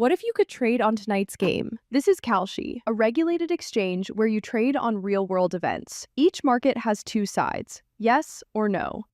What if you could trade on tonight's game? This is Kalshi, a regulated exchange where you trade on real-world events. Each market has two sides, yes or no.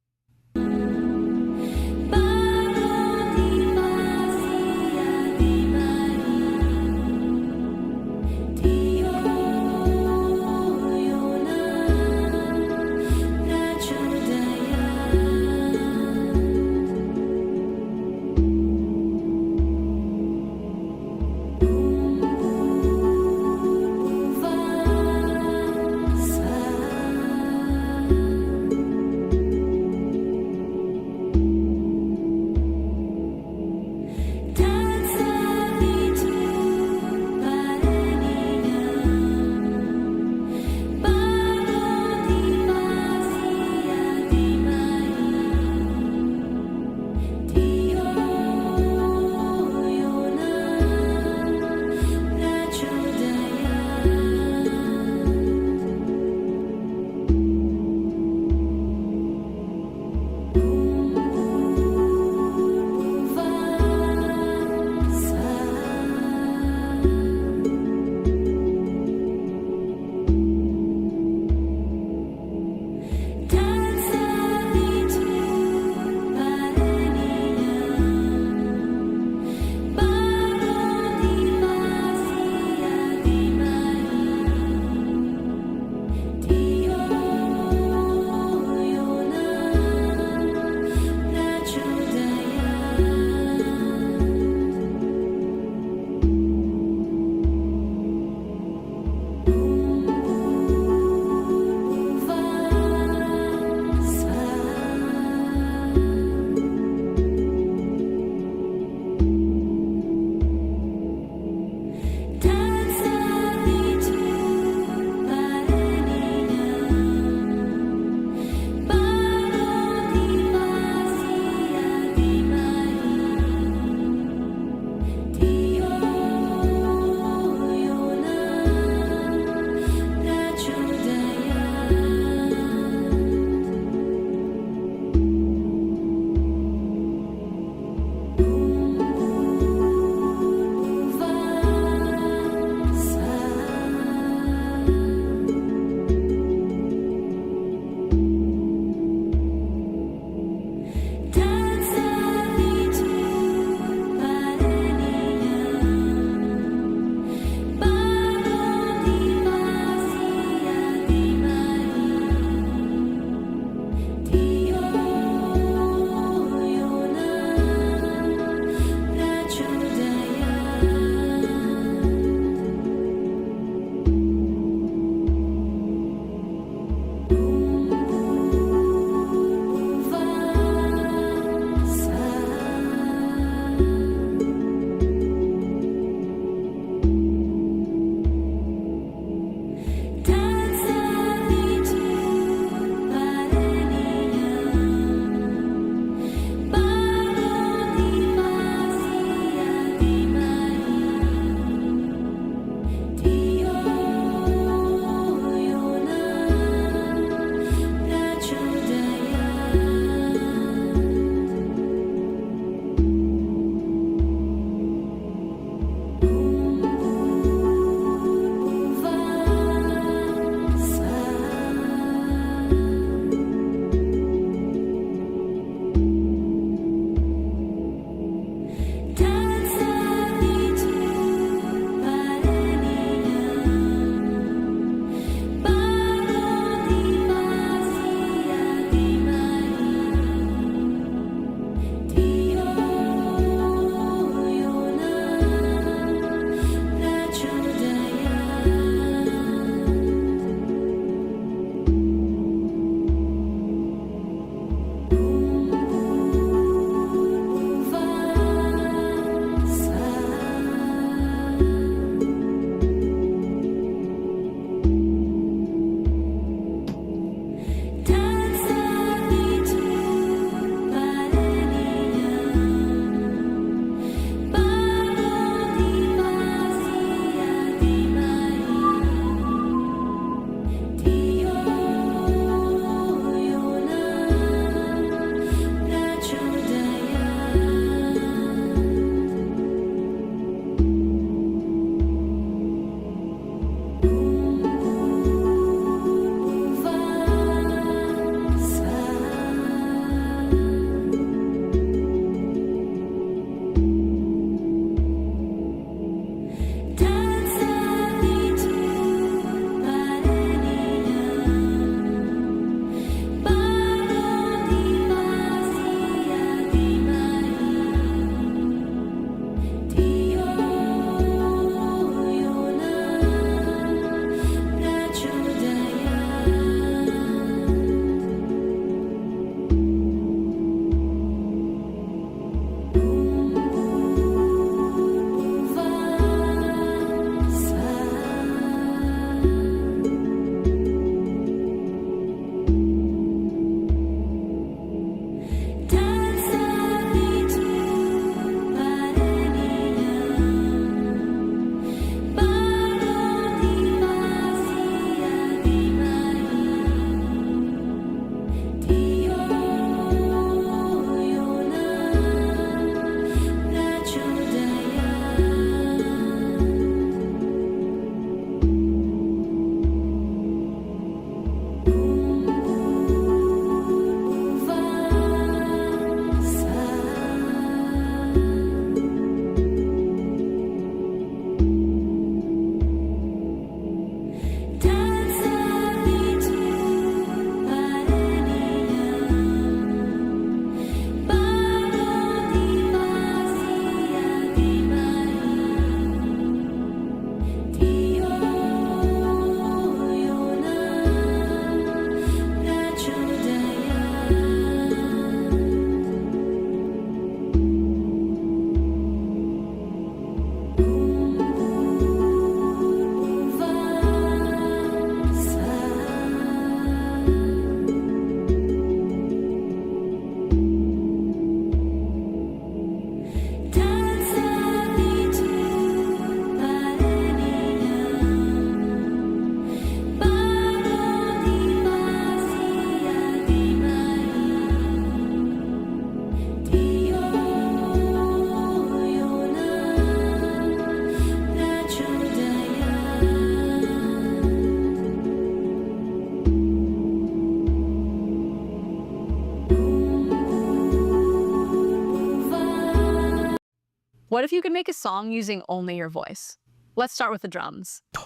What if you could make a song using only your voice? Let's start with the drums. I'm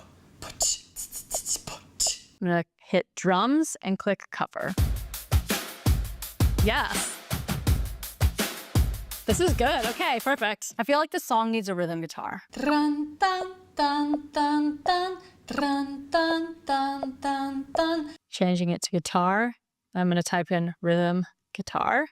gonna hit drums and click cover. Yes. This is good. Okay, perfect. I feel like the song needs a rhythm guitar. Dun, dun, dun, dun, dun, dun, dun, dun, dun, dun. Changing it to guitar. I'm gonna type in rhythm guitar.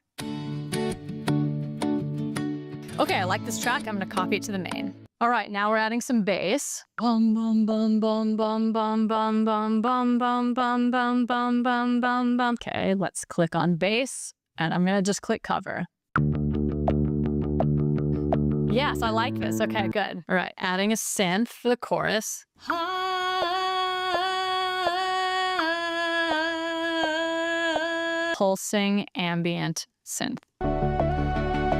Okay, I like this track. I'm gonna copy it to the main. All right, now we're adding some bass. Bum bum bum bum bum bum bum bum bum bum bum bum bum bum bum bum. Okay, let's click on bass, and I'm gonna just click cover. Yes, I like this. Okay, good. All right, adding a synth for the chorus. Pulsing ambient synth.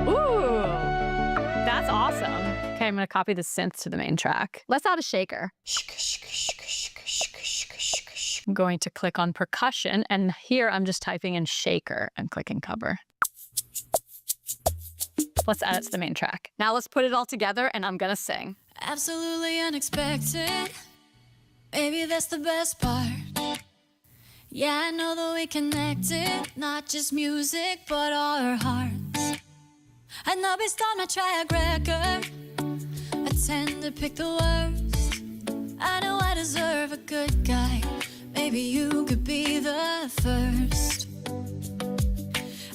Ooh, that's awesome. Okay, I'm gonna copy the synth to the main track. Let's add a shaker. I'm going to click on percussion, and here I'm just typing in shaker and clicking cover. Let's add it to the main track. Now let's put it all together, and I'm gonna sing. Absolutely unexpected. Maybe that's the best part. Yeah, I know that we connected, not just music, but our hearts. I know based on my track record, I tend to pick the worst. I know I deserve a good guy. Maybe you could be the first.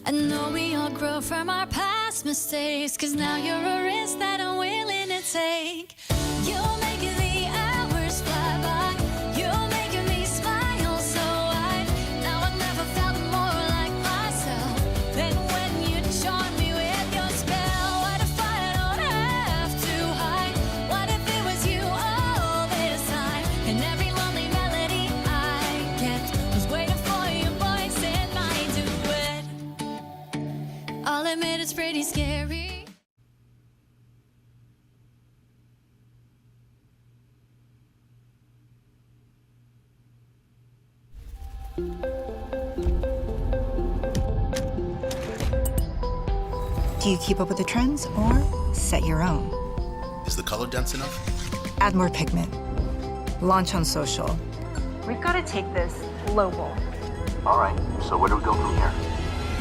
I know we all grow from our past mistakes, 'cause now you're a risk that I'm willing to take. You're making the hours fly by. You're making me smile so wide. Now I've never felt more like myself than when you charm me with your spell. What if I don't have to hide? What if it was you all this time? And every lonely melody I kept was waiting for your voice in my duet. I'll admit it's pretty scary. Do you keep up with the trends or set your own? Is the color dense enough? Add more pigment. Launch on social. We've got to take this global. All right, so where do we go from here?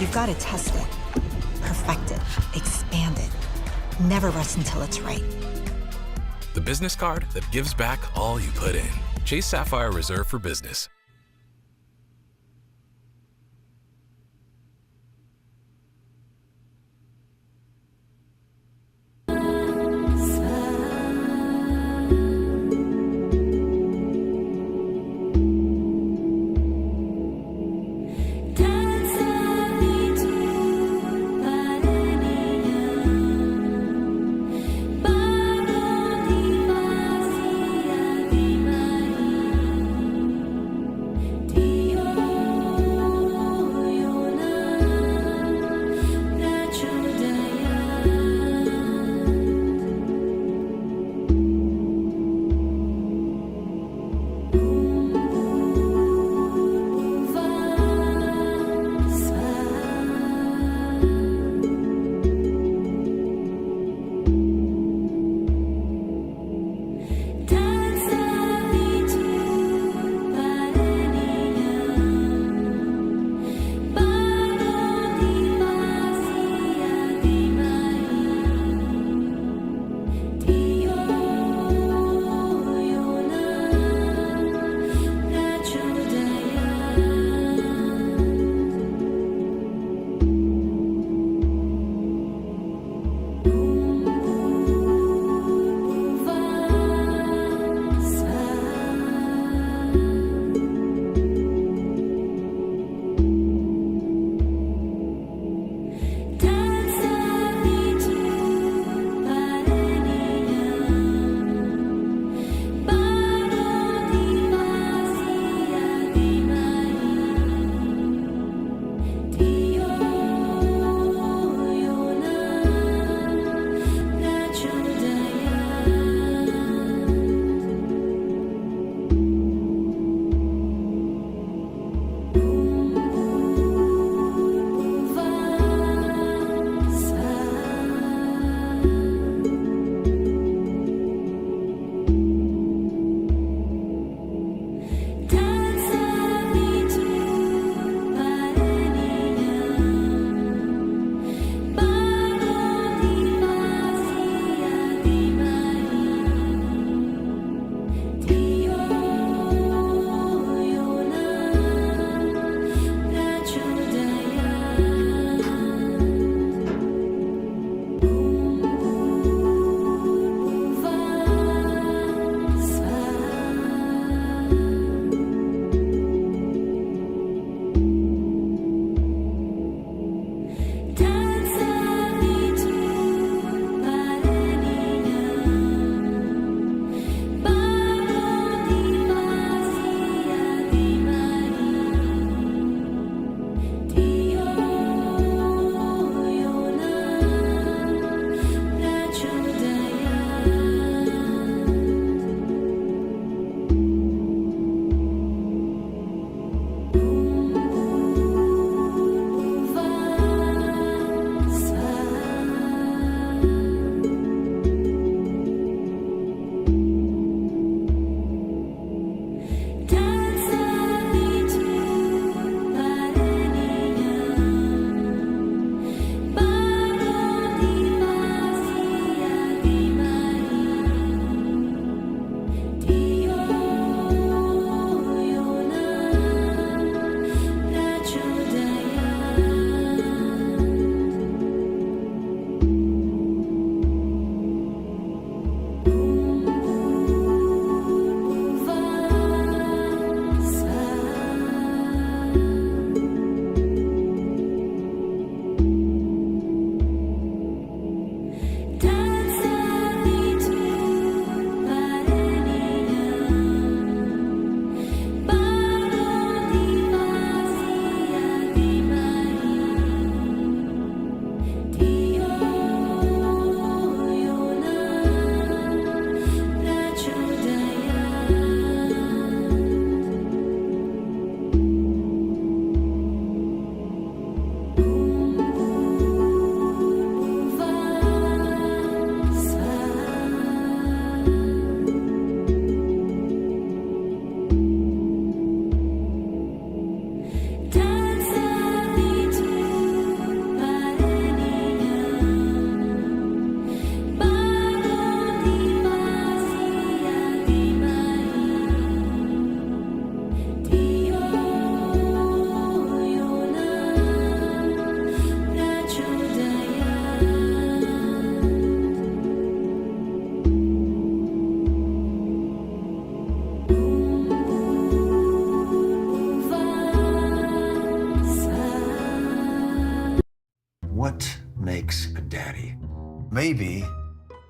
You've got to test it, perfect it, expand it. Never rest until it's right. The business card that gives back all you put in. Chase Sapphire Reserve for Business.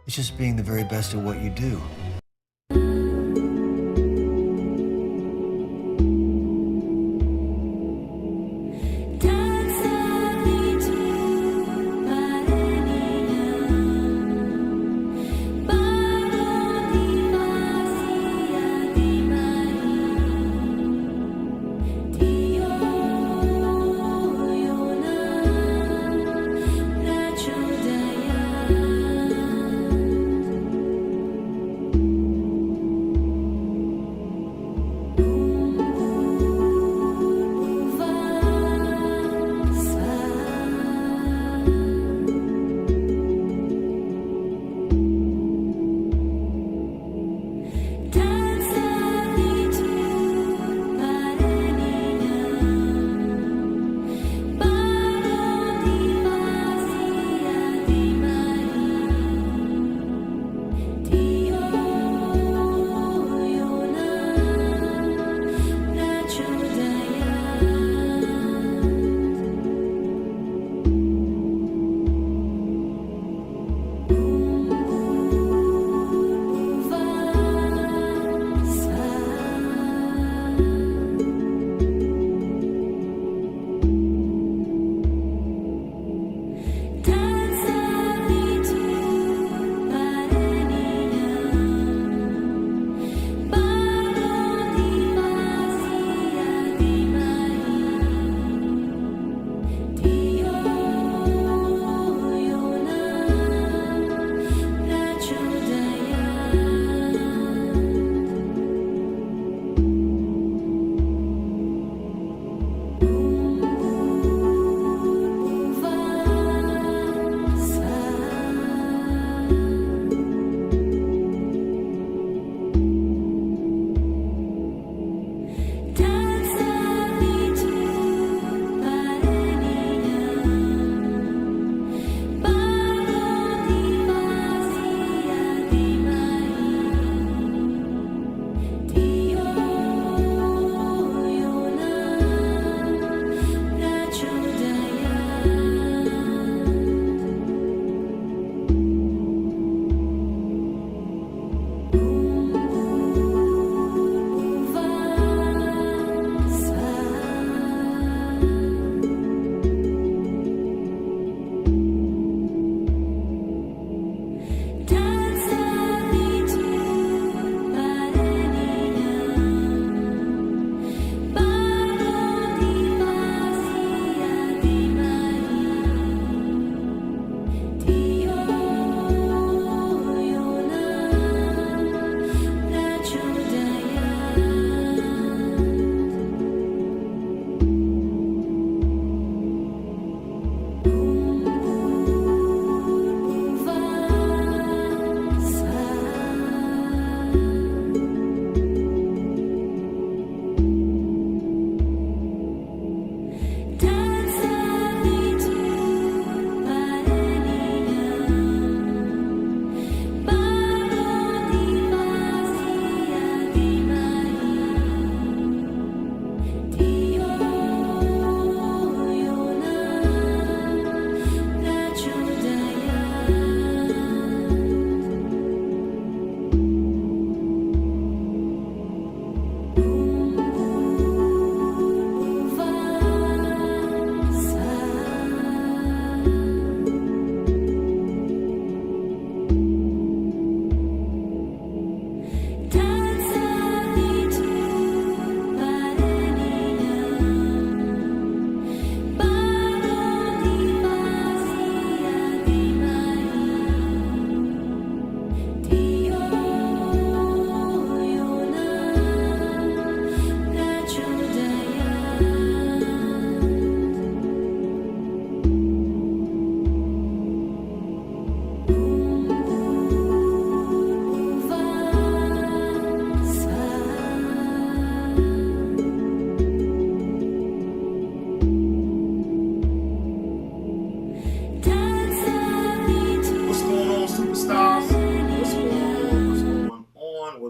It's just being the very best at what you do.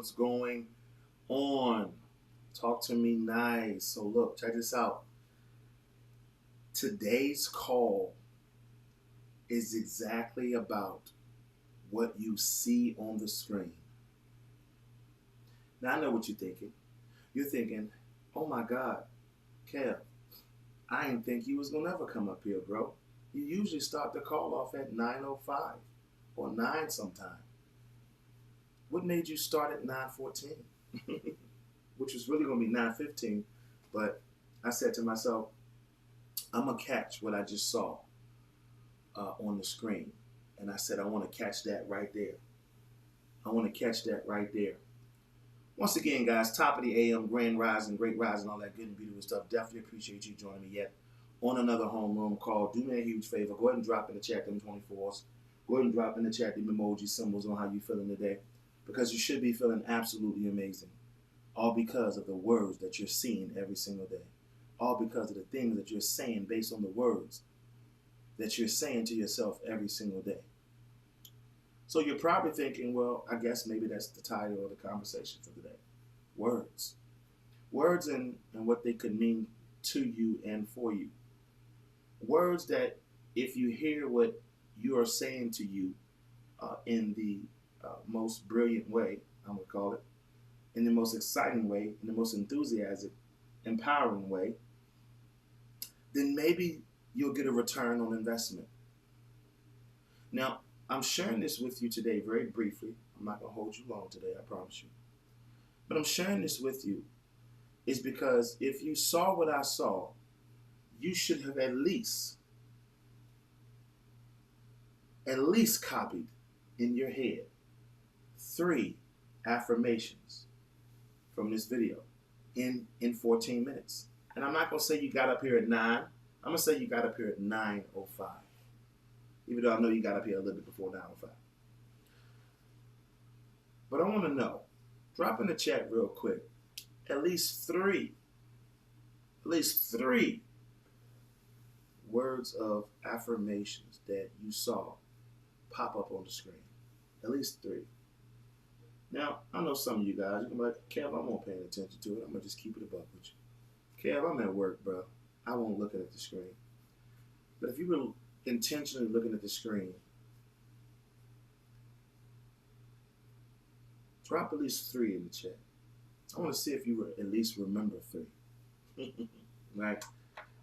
what's going on. Talk to me nice. So look, check this out. Today's call is exactly about what you see on the screen. Now, I know what you're thinking. You're thinking, oh my God, Kev, I didn't think you was going to ever come up here, bro. You usually start the call off at 9:05 or 9 sometime. What made you start at 9:14? Which was really going to be 9:15, but I said to myself, I'm going to catch what I just saw on the screen. And I said, I want to catch that right there. I want to catch that right there. Once again, guys, top of the AM, grand rising, great rising, all that good and beautiful stuff. Definitely appreciate you joining me yet on another homeroom call. Do me a huge favor. Go ahead and drop in the chat them 24s. Go ahead and drop in the chat the emoji symbols on how you feeling today, because you should be feeling absolutely amazing. All because of the words that you're seeing every single day. All because of the things that you're saying based on the words that you're saying to yourself every single day. So you're probably thinking, well, I guess maybe that's the title of the conversation for today. Words. Words and what they could mean to you and for you. Words that if you hear what you are saying to you in the most brilliant way, I'm going to call it, in the most exciting way, in the most enthusiastic, empowering way, then maybe you'll get a return on investment. Now, I'm sharing this with you today very briefly. I'm not going to hold you long today, I promise you. But I'm sharing this with you is because if you saw what I saw, you should have at least copied in your head 3 affirmations from this video in 14 minutes. And I'm not going to say you got up here at 9. I'm going to say you got up here at 9:05. Even though I know you got up here a little bit before 9:05. But I want to know, drop in the chat real quick, at least three words of affirmations that you saw pop up on the screen. At least 3. Now, I know some of you guys, you're going to be like, Kev, I'm not paying attention to it. I'm going to just keep it a buck with you. Kev, I'm at work, bro. I won't look at the screen. But if you were intentionally looking at the screen, drop at least 3 in the chat. I want to see if you at least remember 3. Right?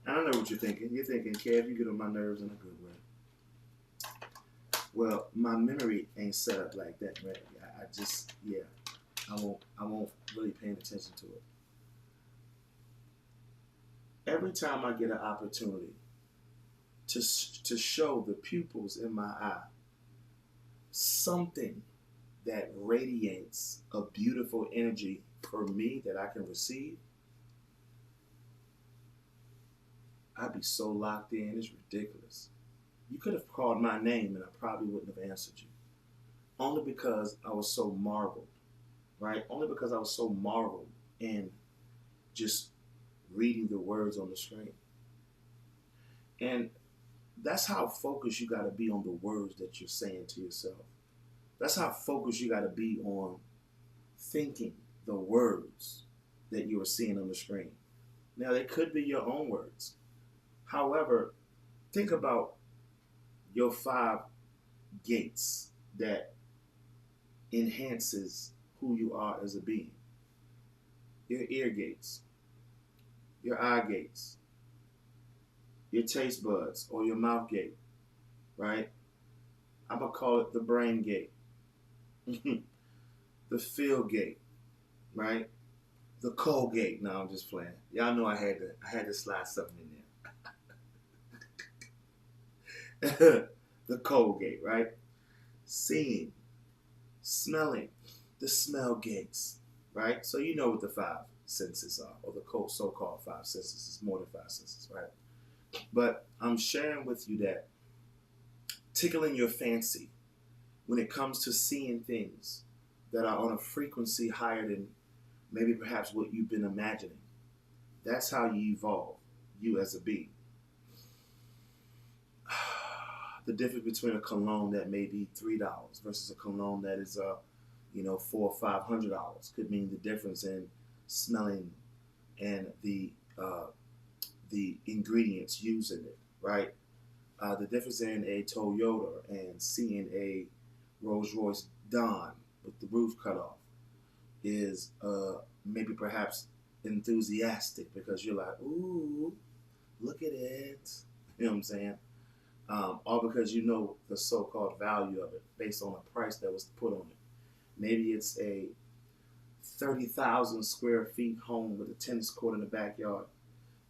And I know what you're thinking. You're thinking, Kev, you get on my nerves in a good way. Well, my memory ain't set up like that, right? I won't really paying attention to it. Every time I get an opportunity to show the pupils in my eye something that radiates a beautiful energy for me that I can receive, I'd be so locked in, it's ridiculous. You could have called my name and I probably wouldn't have answered you. Only because I was so marveled, right? Only because I was so marveled in just reading the words on the screen. And that's how focused you got to be on the words that you're saying to yourself. That's how focused you got to be on thinking the words that you are seeing on the screen. Now, they could be your own words. However, think about your 5 gates that enhances who you are as a being. Your ear gates, your eye gates, your taste buds or your mouth gate, right? I'm going to call it the brain gate, the feel gate, right? The cold gate. No, I'm just playing. Y'all know I had to slide something in there. The cold gate, right? Seeing, smelling, the smell gates, right? So you know what the 5 senses are, or the so-called 5 senses. It's more than 5 senses, right? But I'm sharing with you that tickling your fancy when it comes to seeing things that are on a frequency higher than maybe perhaps what you've been imagining. That's how you evolve, you as a being. The difference between a cologne that may be $3 versus a cologne that is $400 or $500 could mean the difference in smelling and the ingredients used in it, right? The difference in a Toyota and seeing a Rolls Royce Dawn with the roof cut off is maybe perhaps enthusiastic because you're like, ooh, look at it. You know what I'm saying? Or because you know the so-called value of it based on the price that was put on it. Maybe it's a 30,000 square feet home with a tennis court in the backyard,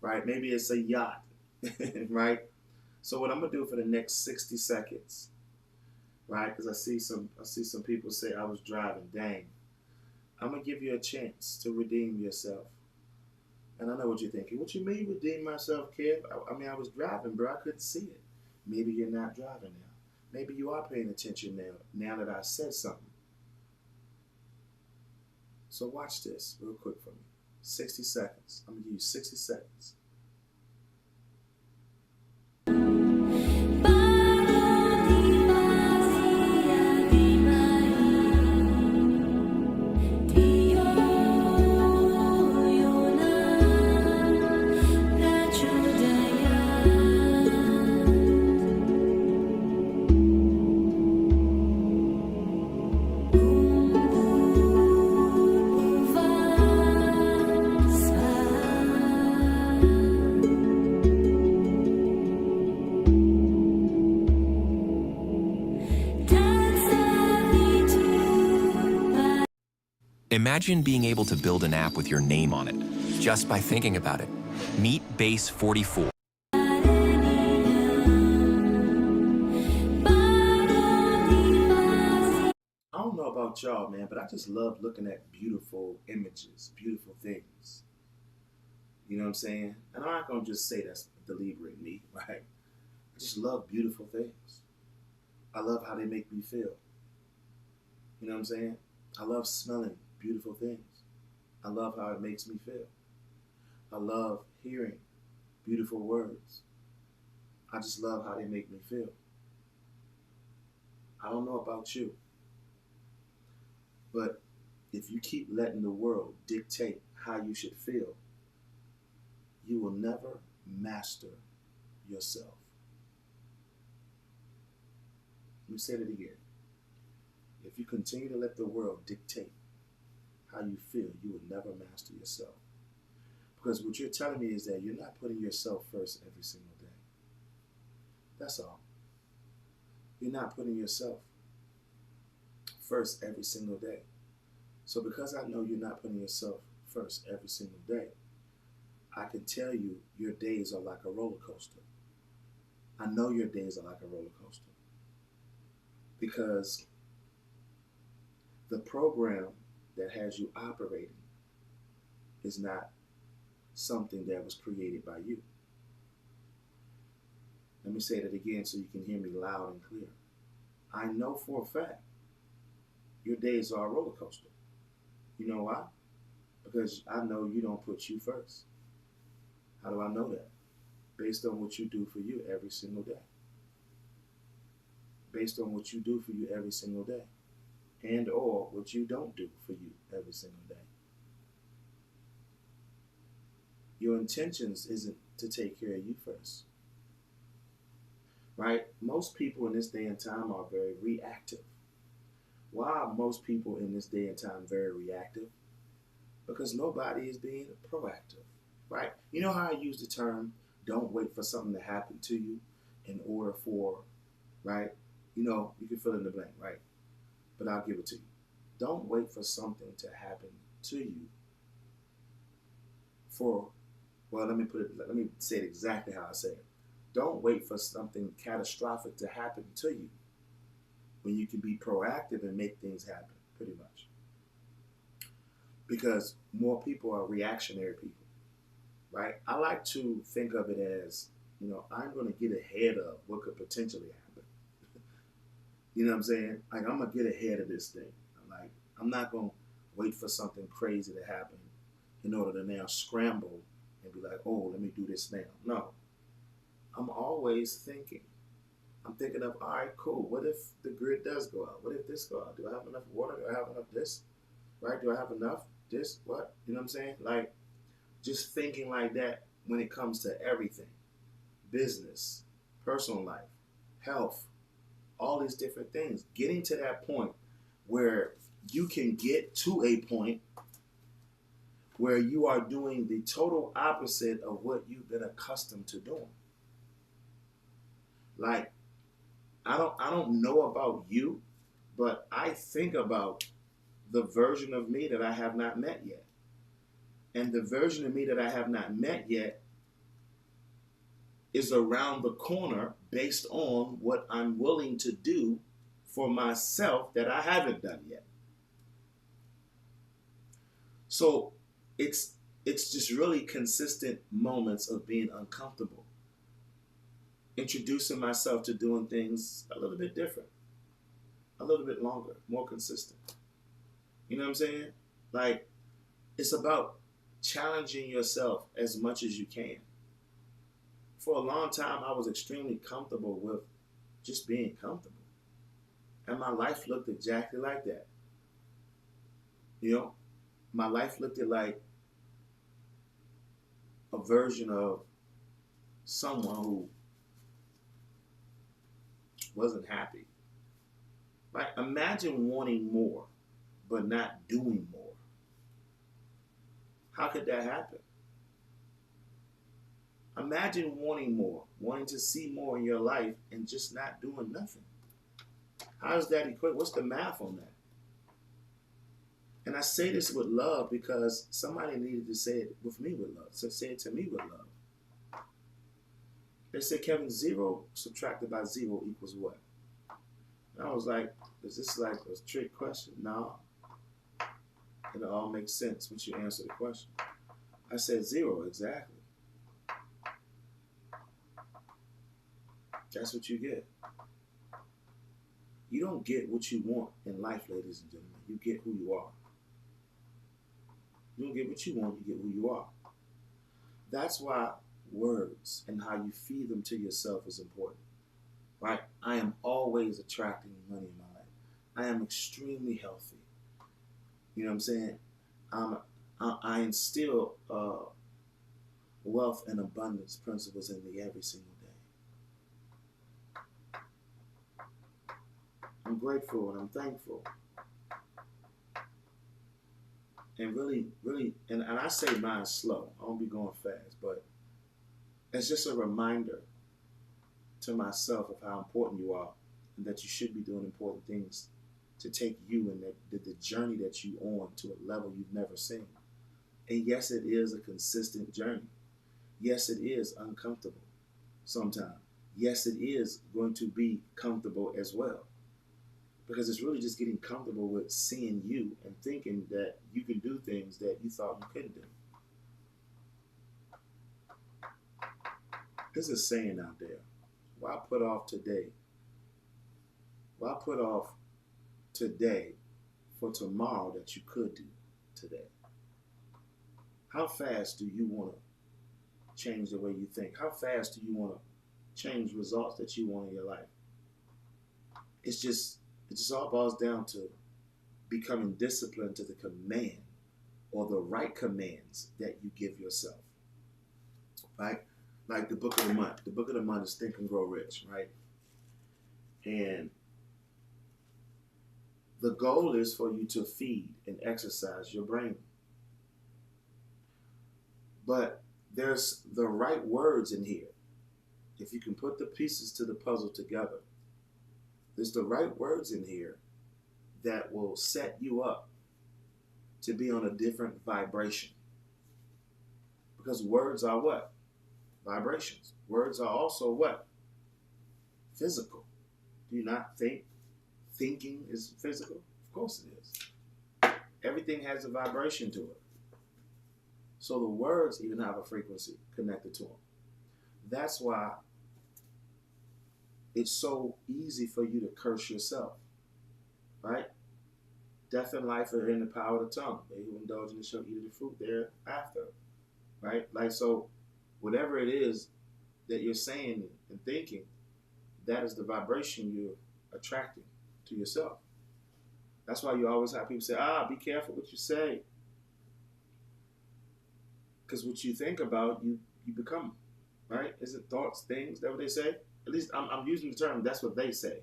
right? Maybe it's a yacht, right? So what I'm gonna do for the next 60 seconds, right? Because I see some people say I was driving. Dang, I'm gonna give you a chance to redeem yourself. And I know what you're thinking. What you mean redeem myself, kid? I mean, I was driving, bro. I couldn't see it. Maybe you're not driving now. Maybe you are paying attention now that I said something. So watch this real quick for me. 60 seconds. I'm gonna give you 60 seconds. Imagine being able to build an app with your name on it, just by thinking about it. Meet Base 44. I don't know about y'all, man, but I just love looking at beautiful images, beautiful things. You know what I'm saying? And I'm not going to just say that's delivering me, right? I just love beautiful things. I love how they make me feel. You know what I'm saying? I love smelling beautiful things. I love how it makes me feel. I love hearing beautiful words. I just love how they make me feel. I don't know about you, but if you keep letting the world dictate how you should feel, you will never master yourself. Let me say that again. If you continue to let the world dictate how you feel, you will never master yourself. Because what you're telling me is that you're not putting yourself first every single day. That's all. You're not putting yourself first every single day. So because I know you're not putting yourself first every single day, I can tell you your days are like a roller coaster. I know your days are like a roller coaster. Because the program that has you operating is not something that was created by you. Let me say that again so you can hear me loud and clear. I know for a fact your days are a roller coaster. You know why? Because I know you don't put you first. How do I know that? Based on what you do for you every single day. Based on what you do for you every single day. And or what you don't do for you every single day. Your intentions isn't to take care of you first. Right? Most people in this day and time are very reactive. Why are most people in this day and time very reactive? Because nobody is being proactive. Right? You know how I use the term, don't wait for something to happen to you in order for, right? You know, you can fill in the blank, right? But I'll give it to you. Don't wait for something to happen to you let me say it exactly how I say it. Don't wait for something catastrophic to happen to you when you can be proactive and make things happen, pretty much. Because more people are reactionary people, right? I like to think of it as, you know, I'm going to get ahead of what could potentially happen. You know what I'm saying? Like, I'm going to get ahead of this thing. I'm not going to wait for something crazy to happen in order to now scramble and be like, oh, let me do this now. No. I'm always thinking. I'm thinking of, all right, cool. What if the grid does go out? What if this go out? Do I have enough water? Do I have enough this? Right? Do I have enough this? What? You know what I'm saying? Like, just thinking like that when it comes to everything. Business, personal life, health, all these different things. Getting to that point where you can get to a point where you are doing the total opposite of what you've been accustomed to doing. Like, I don't know about you, but I think about the version of me that I have not met yet. And the version of me that I have not met yet is around the corner based on what I'm willing to do for myself that I haven't done yet. So it's just really consistent moments of being uncomfortable. Introducing myself to doing things a little bit different, a little bit longer, more consistent. You know what I'm saying? Like, it's about challenging yourself as much as you can. For a long time, I was extremely comfortable with just being comfortable. And my life looked exactly like that. You know, my life looked like a version of someone who wasn't happy. Like, imagine wanting more, but not doing more. How could that happen? Imagine wanting more, wanting to see more in your life and just not doing nothing. How does that equate? What's the math on that? And I say this with love because somebody needed to say it with me with love. So say it to me with love. They said, Kevin, 0 subtracted by 0 equals what? And I was like, is this like a trick question? No. It all makes sense once you answer the question. I said 0, exactly. That's what you get. You don't get what you want in life, ladies and gentlemen. You get who you are. You don't get what you want, you get who you are. That's why words and how you feed them to yourself is important. Right? I am always attracting money in my life. I am extremely healthy. You know what I'm saying? I instill wealth and abundance principles in me every single day. I'm grateful and I'm thankful. And really, and I say mine slow. I won't be going fast, but it's just a reminder to myself of how important you are and that you should be doing important things to take you and the journey that you on to a level you've never seen. And yes, it is a consistent journey. Yes, it is uncomfortable sometimes. Yes, it is going to be comfortable as well. Because it's really just getting comfortable with seeing you and thinking that you can do things that you thought you couldn't do. There's a saying out there. Why put off today? Why put off today for tomorrow that you could do today? How fast do you want to change the way you think? How fast do you want to change results that you want in your life? It just all boils down to becoming disciplined to the command or the right commands that you give yourself. Right? Like the book of the month. The book of the month is Think and Grow Rich, right? And the goal is for you to feed and exercise your brain. But there's the right words in here. If you can put the pieces to the puzzle together, there's the right words in here that will set you up to be on a different vibration. Because words are what? Vibrations. Words are also what? Physical. Do you not think thinking is physical? Of course it is. Everything has a vibration to it. So the words even have a frequency connected to them. That's why it's so easy for you to curse yourself, right? Death and life are in the power of the tongue. They who indulge in it shall eat of the fruit thereafter, right? Like, so whatever it is that you're saying and thinking, that is the vibration you're attracting to yourself. That's why you always have people say, be careful what you say. Because what you think about, you become, right? Is it thoughts, things? Is that what they say? At least I'm using the term, that's what they say.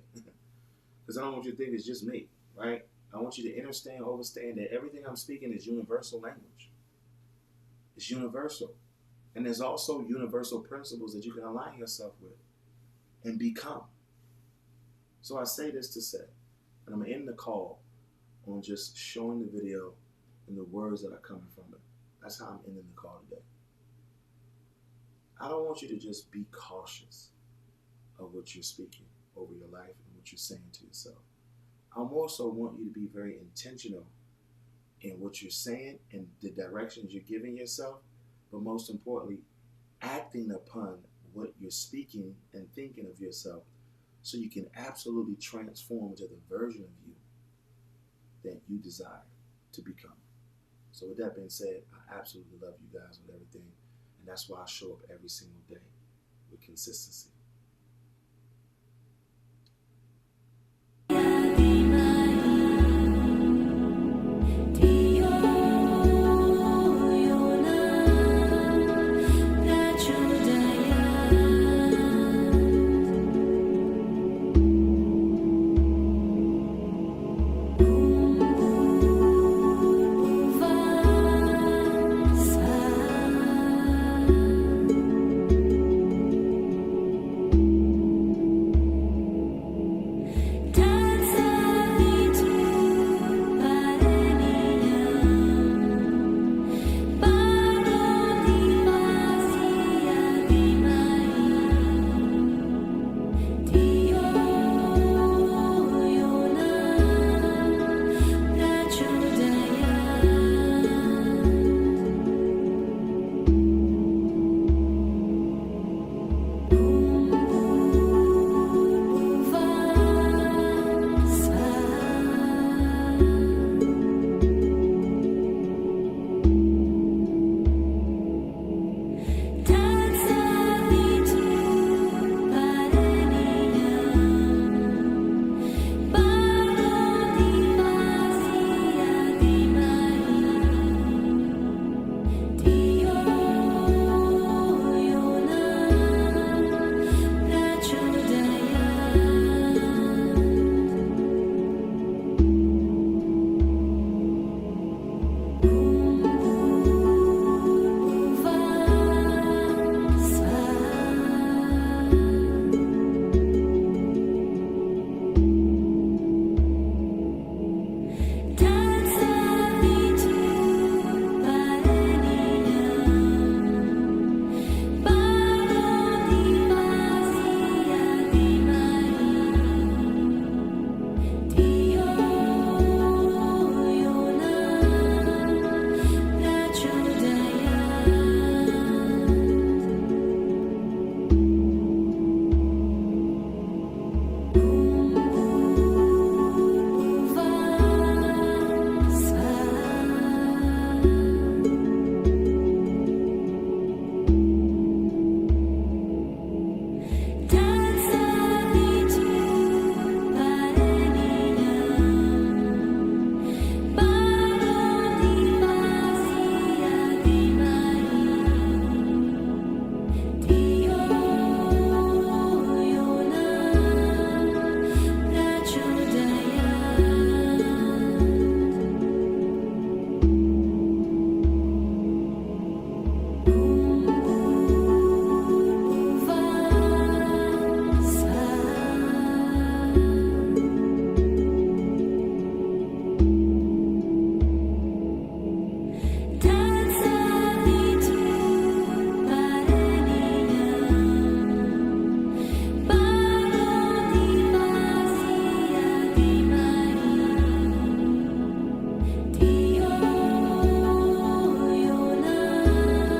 Because I don't want you to think it's just me, right? I want you to understand, understand that everything I'm speaking is universal language. It's universal. And there's also universal principles that you can align yourself with and become. So I say this to say, and I'm going to end the call on just showing the video and the words that are coming from it. That's how I'm ending the call today. I don't want you to just be cautious of what you're speaking over your life and what you're saying to yourself. I also want you to be very intentional in what you're saying and the directions you're giving yourself, but most importantly, acting upon what you're speaking and thinking of yourself so you can absolutely transform into the version of you that you desire to become. So with that being said, I absolutely love you guys with everything, and that's why I show up every single day with consistency.